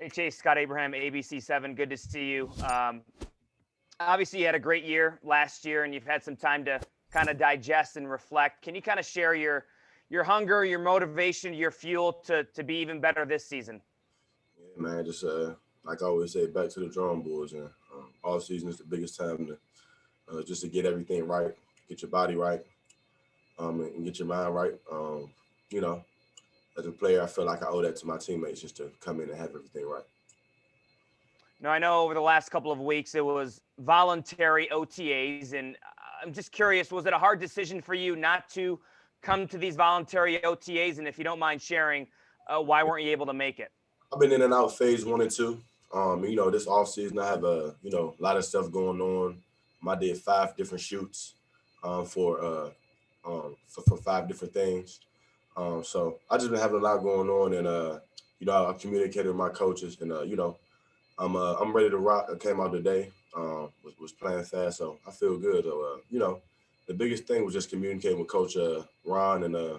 Hey, Chase, Scott Abraham, ABC7. Good to see you. Obviously, you had a great year last year, and you've had some time to kind of digest and reflect. Can you kind of share your hunger, your motivation, your fuel to be even better this season? Yeah, man, just like I always say, back to the drawing boards. And all season is the biggest time to just to get everything right, get your body right, and get your mind right. You know, as a player, I feel like I owe that to my teammates just to come in and have everything right. Now, I know over the last couple of weeks it was voluntary OTAs, and I'm just curious, was it a hard decision for you not to come to these voluntary OTAs? And if you don't mind sharing, why weren't you able to make it? I've been in and out phase 1 and 2. This off season I have a lot of stuff going on. I did 5 different shoots for 5 different things. So I just been having a lot going on, and I communicated with my coaches, and I'm ready to rock. I came out today, was playing fast, so I feel good. So the biggest thing was just communicating with Coach Ron and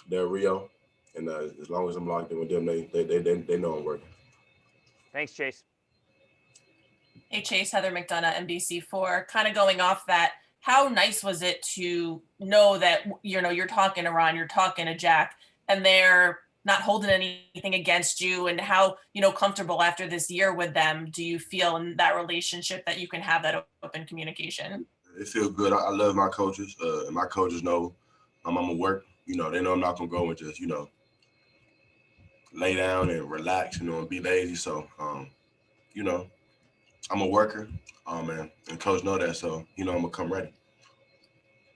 Del Rio, and as long as I'm locked in with them, they know I'm working. Thanks, Chase. Hey, Chase, Heather McDonough, NBC4. Kind of going off that, how nice was it to know that, you're talking to Ron, you're talking to Jack, and they're not holding anything against you, and how, comfortable after this year with them do you feel in that relationship that you can have that open communication? It feels good. I love my coaches. And my coaches know I'm going to work. They know I'm not going to go and just, lay down and relax, and be lazy. So, I'm a worker, and coach know that. So, I'm going to come ready.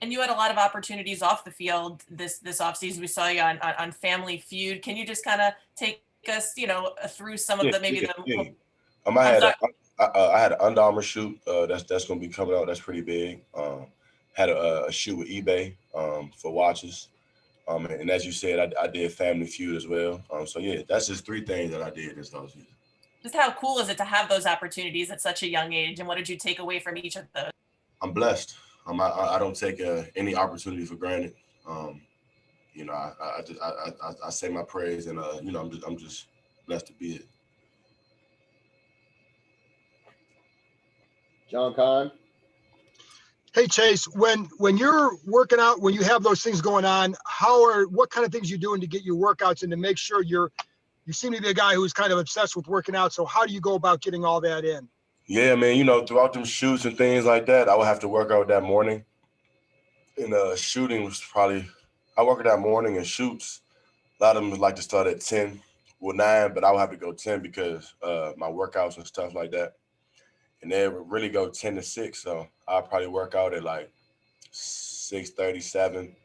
And you had a lot of opportunities off the field this offseason. We saw you on Family Feud. Can you just kind of take us, through some of the I had an Under Armour shoot that's going to be coming out. That's pretty big. Had a shoot with eBay for watches. And as you said, I did Family Feud as well. So yeah, that's just 3 things that I did this offseason. Just how cool is it to have those opportunities at such a young age? And what did you take away from each of those? I'm blessed. I don't take any opportunity for granted. I say my praise, and I'm just blessed to be here. John Kahn. Hey, Chase, when you're working out, when you have those things going on, what kind of things you doing to get your workouts and to make sure you seem to be a guy who's kind of obsessed with working out. So how do you go about getting all that in? Yeah, man, throughout them shoots and things like that, I would have to work out that morning. And shooting was I work out that morning, and shoots, a lot of them like to start at 10 or 9, but I would have to go 10 because my workouts and stuff like that. And they would really go 10 to 6. So I'll probably work out at like 6:37,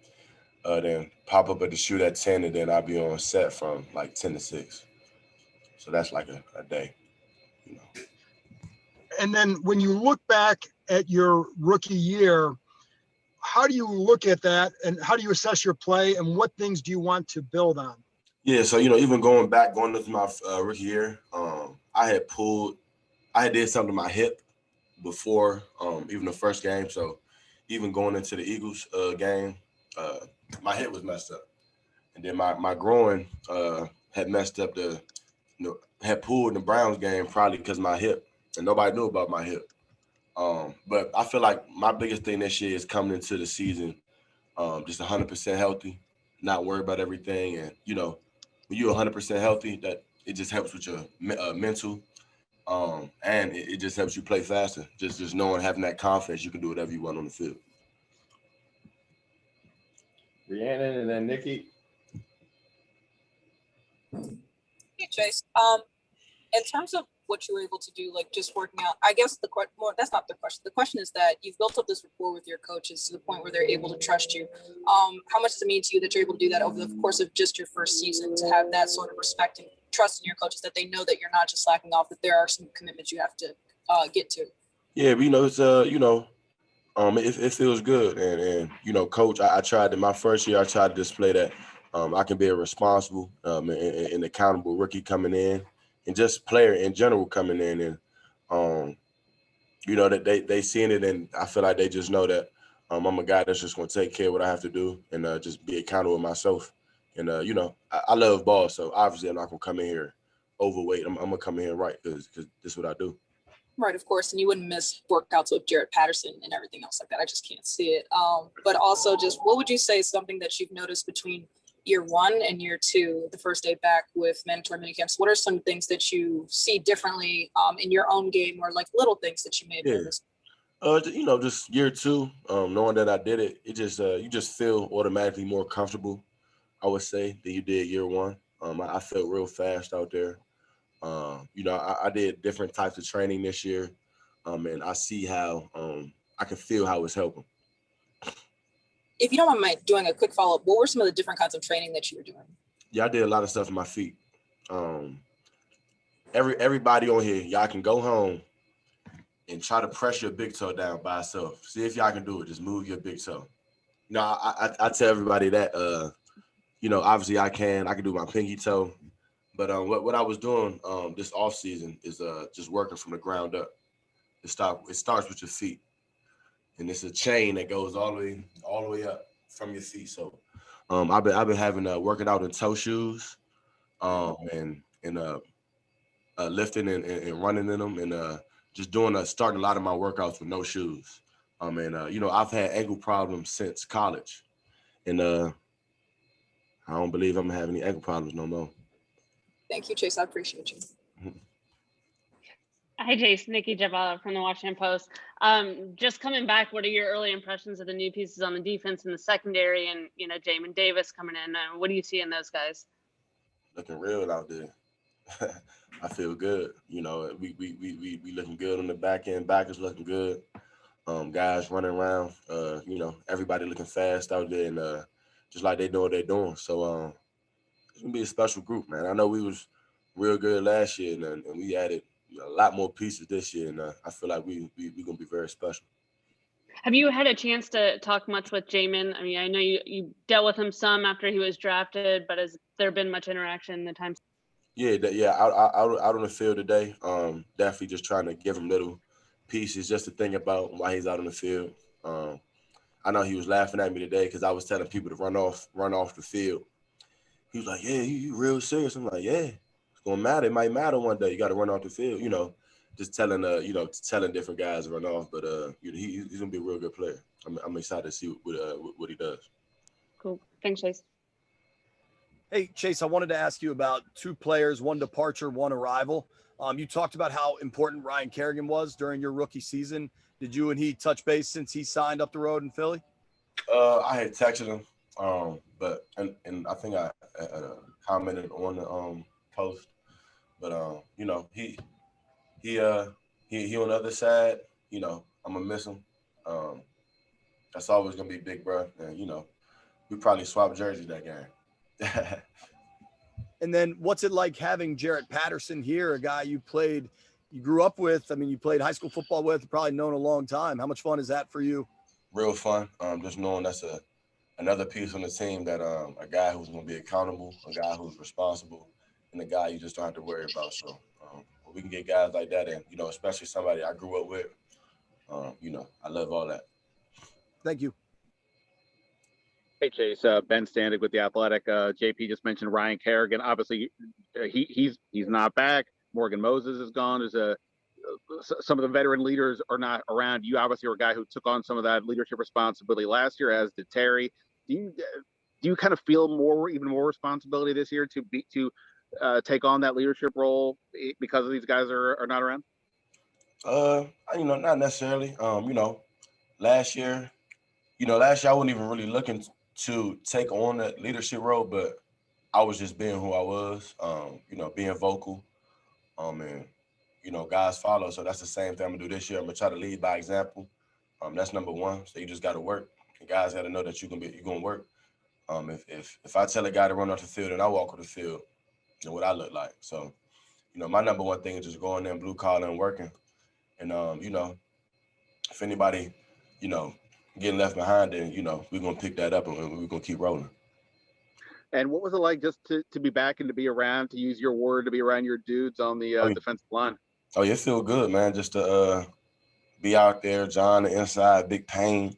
then pop up at the shoot at 10, and then I'll be on set from like 10 to 6. So that's like a day, And then when you look back at your rookie year, how do you look at that, and how do you assess your play, and what things do you want to build on? Yeah, so, even going into my rookie year, I did something to my hip before even the first game. So even going into the Eagles game, my hip was messed up. And then my groin had messed up had pulled in the Browns game probably because of my hip. And nobody knew about my hip. But I feel like my biggest thing this year is coming into the season just 100% healthy, not worried about everything. And, when you're 100% healthy, that it just helps with your mental. And it just helps you play faster. Just knowing, having that confidence, you can do whatever you want on the field. Rhiannon and then Nikki. Hey, Chase. In terms of what you were able to do, like just working out, I guess that's not the question. The question is that you've built up this rapport with your coaches to the point where they're able to trust you. How much does it mean to you that you're able to do that over the course of just your first season, to have that sort of respect and trust in your coaches, that they know that you're not just slacking off, that there are some commitments you have to get to? Yeah, but it's it feels good, and coach, I tried in my first year. I tried to display that I can be a responsible and accountable rookie coming in, and just player in general coming in, and that they seeing it, and I feel like they just know that I'm a guy that's just going to take care of what I have to do and just be accountable with myself. And I love ball, so obviously I'm not going to come in here overweight. I'm gonna come in right because this is what I do. Right, of course, and you wouldn't miss workouts with Jared Patterson and everything else like that. I just can't see it. But also, just what would you say is something that you've noticed between year 1 and year 2, the first day back with mandatory minicamps? What are some things that you see differently in your own game, or like little things that you may have noticed? Just year 2, knowing that I did it, it just you just feel automatically more comfortable, I would say, than you did year 1. I felt real fast out there. I did different types of training this year, and I see how I can feel how it's helping. If you don't mind doing a quick follow-up, what were some of the different kinds of training that you were doing? Yeah, I did a lot of stuff in my feet. Everybody on here, y'all can go home and try to press your big toe down by itself. See if y'all can do it. Just move your big toe. I tell everybody that, obviously I can do my pinky toe. But what I was doing this off season is just working from the ground up. It starts with your feet, and it's a chain that goes all the way up from your feet. So I've been having working out in toe shoes, and lifting and running in them, and just starting a lot of my workouts with no shoes. I've had ankle problems since college, and I don't believe I'm gonna have any ankle problems no more. Thank you, Chase. I appreciate you. Hi, Chase. Nikki Javala from the Washington Post. Just coming back, what are your early impressions of the new pieces on the defense and the secondary, and Jamin Davis coming in? What do you see in those guys? Looking real out there. I feel good. We looking good on the back end. Back is looking good. Guys running around. Everybody looking fast out there, and just like they know what they're doing. So it's gonna be a special group, man. I know we was real good last year, and we added a lot more pieces this year, and I feel like we gonna be very special. Have you had a chance to talk much with Jamin? I mean, I know you dealt with him some after he was drafted, but has there been much interaction in the time? Yeah, out on the field today. Definitely just trying to give him little pieces just to think about why he's out on the field. I know he was laughing at me today because I was telling people to run off the field. He was like, "Yeah, you real serious?" I'm like, "Yeah, it's gonna matter. It might matter one day. You got to run off the field." Just telling different guys to run off. But he's gonna be a real good player. I'm excited to see what he does. Cool. Thanks, Chase. Hey, Chase, I wanted to ask you about 2 players, 1 departure, 1 arrival. You talked about how important Ryan Kerrigan was during your rookie season. Did you and he touch base since he signed up the road in Philly? I had texted him, but I think I commented on the post, but he on the other side. I'm gonna miss him. That's always gonna be big, bro. And we probably swapped jerseys that game. And then what's it like having Jared Patterson here, a guy you grew up with? I mean, you played high school football with, probably known a long time. How much fun is that for you? Real fun. Just knowing that's another piece on the team, that a guy who's going to be accountable, a guy who's responsible, and a guy you just don't have to worry about. So we can get guys like that, and especially somebody I grew up with. I love all that. Thank you. Hey, Chase, Ben Standig with The Athletic. JP just mentioned Ryan Kerrigan. Obviously, he's not back. Morgan Moses is gone. There's some of the veteran leaders are not around. You obviously are a guy who took on some of that leadership responsibility last year, as did Terry. Do you kind of feel even more responsibility this year to take on that leadership role because of these guys are not around? Not necessarily. Last year I wasn't even really looking to take on that leadership role, but I was just being who I was, being vocal, and guys follow. So that's the same thing I'm gonna do this year. I'm gonna try to lead by example. That's number one. So you just got to work, and guys got to know that you're gonna work. If I tell a guy to run off the field and I walk on the field, what I look like. So, my number one thing is just going there, blue collar, and working. And if anybody, getting left behind, then we're gonna pick that up and we're gonna keep rolling. And what was it like just to be back and to be around, to use your word, to be around your dudes on the defensive line? Oh, it feel good, man. Just to be out there, John, the inside, big pain.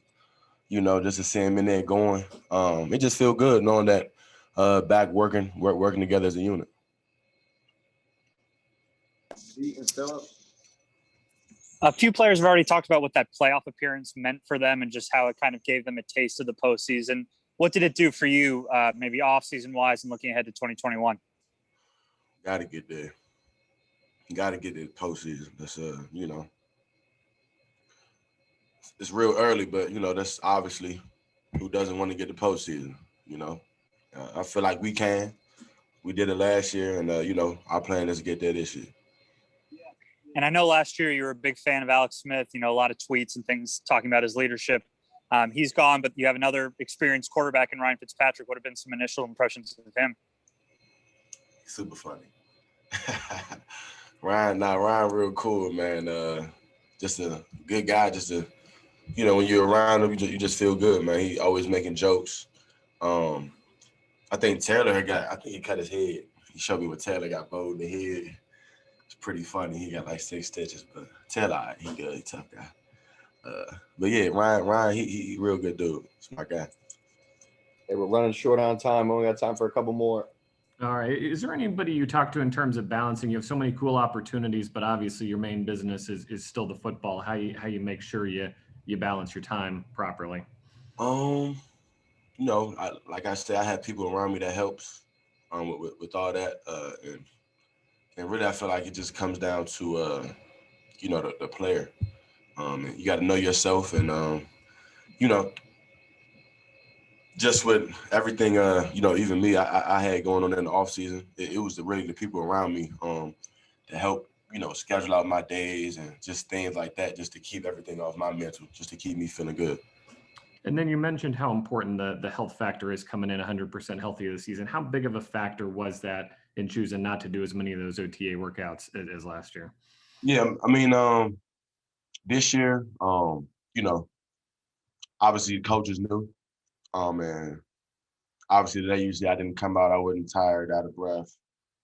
Just to see him in there going. It just feel good knowing that back working together as a unit. Deaton Phillips. A few players have already talked about what that playoff appearance meant for them and just how it kind of gave them a taste of the postseason. What did it do for you, maybe off-season wise and looking ahead to 2021? Got to get there. Got to get to the postseason. That's it's real early, but that's obviously who doesn't want to get the postseason. I feel like we can. We did it last year, and our plan is to get there this year. And I know last year you were a big fan of Alex Smith. A lot of tweets and things talking about his leadership. He's gone, but you have another experienced quarterback in Ryan Fitzpatrick. What have been some initial impressions of him? Super funny. Ryan real cool, man. Just a good guy. Just when you're around him, you just feel good, man. He always making jokes. I think Taylor he cut his head. He showed me what Taylor got bowed in the head. It's pretty funny. He got like 6 stitches, but Taylor, he good. He tough guy. But yeah, Ryan, he real good dude. Smart guy. Hey, we're running short on time. We only got time for a couple more. All right. Is there anybody you talk to in terms of balancing? You have so many cool opportunities, but obviously your main business is still the football. How you make sure you balance your time properly? Like I said, I have people around me that helps with all that. And really, I feel like it just comes down to the player. You got to know yourself, and just with everything, even me, I had going on in the off season. It was really the people around me to help, schedule out my days and just things like that, just to keep everything off my mental, just to keep me feeling good. And then you mentioned how important the health factor is coming in 100% healthy this season. How big of a factor was that in choosing not to do as many of those OTA workouts as last year? Yeah, I mean, this year, obviously the coaches knew. And obviously they usually I didn't come out, I wasn't tired, out of breath.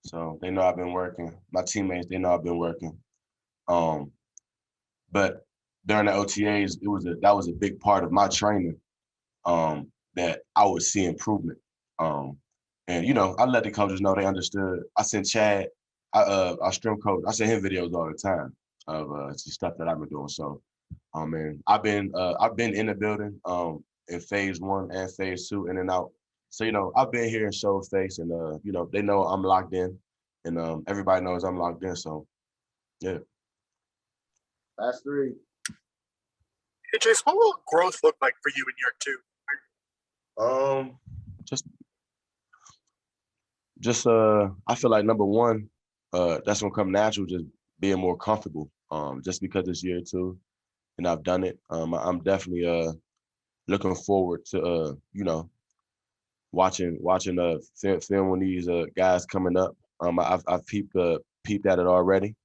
So they know I've been working. My teammates, they know I've been working. But during the OTAs, that was a big part of my training, that I would see improvement. And I let the coaches know, they understood. I sent Chad, our strength coach, I sent him videos all the time of stuff that I've been doing. So man, I've been in the building in phase 1 and phase 2, in and out. So, I've been here in show face, and they know I'm locked in, and everybody knows I'm locked in. So yeah. Last 3. Hey, Chase, what will growth look like for you in year 2? Just I feel like number 1, that's gonna come natural, just being more comfortable. Just because it's year 2 and I've done it. I'm definitely looking forward to watching film when these guys coming up. I've peeped at it already,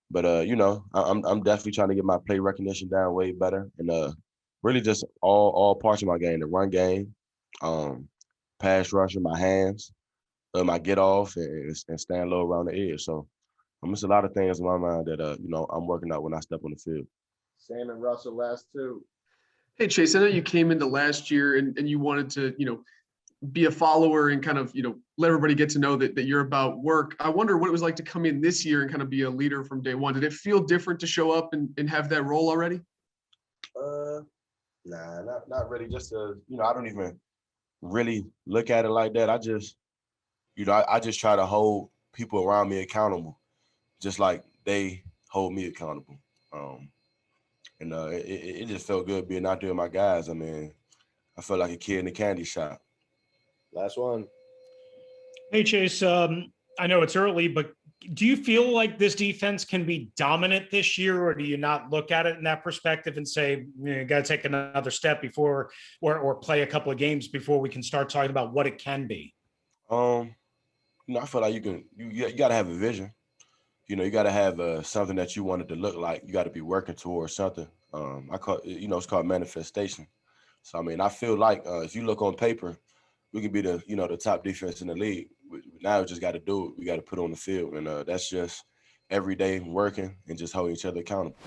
but I'm definitely trying to get my play recognition down way better, and really just all parts of my game: the run game, pass rushing, my hands, my get off, and stand low around the edge. So there's a lot of things in my mind that I'm working out when I step on the field. Sam and Russell, last 2. Hey, Chase, I know you came into last year and you wanted to, be a follower and kind of, let everybody get to know that you're about work. I wonder what it was like to come in this year and kind of be a leader from day one. Did it feel different to show up and have that role already? Nah, not really. Just I don't even really look at it like that. I just, I just try to hold people around me accountable, just like they hold me accountable. And it just felt good being out there with my guys. I mean, I felt like a kid in a candy shop. Last one. Hey, Chase, I know it's early, but do you feel like this defense can be dominant this year, or do you not look at it in that perspective and say, you got to take another step before or play a couple of games before we can start talking about what it can be? I feel like you got to have a vision. You got to have something that you want it to look like. You got to be working towards something. It's called manifestation. So, I mean, I feel like if you look on paper, we could be the top defense in the league. Now we just got to do it. We got to put on the field. And that's just every day working and just holding each other accountable.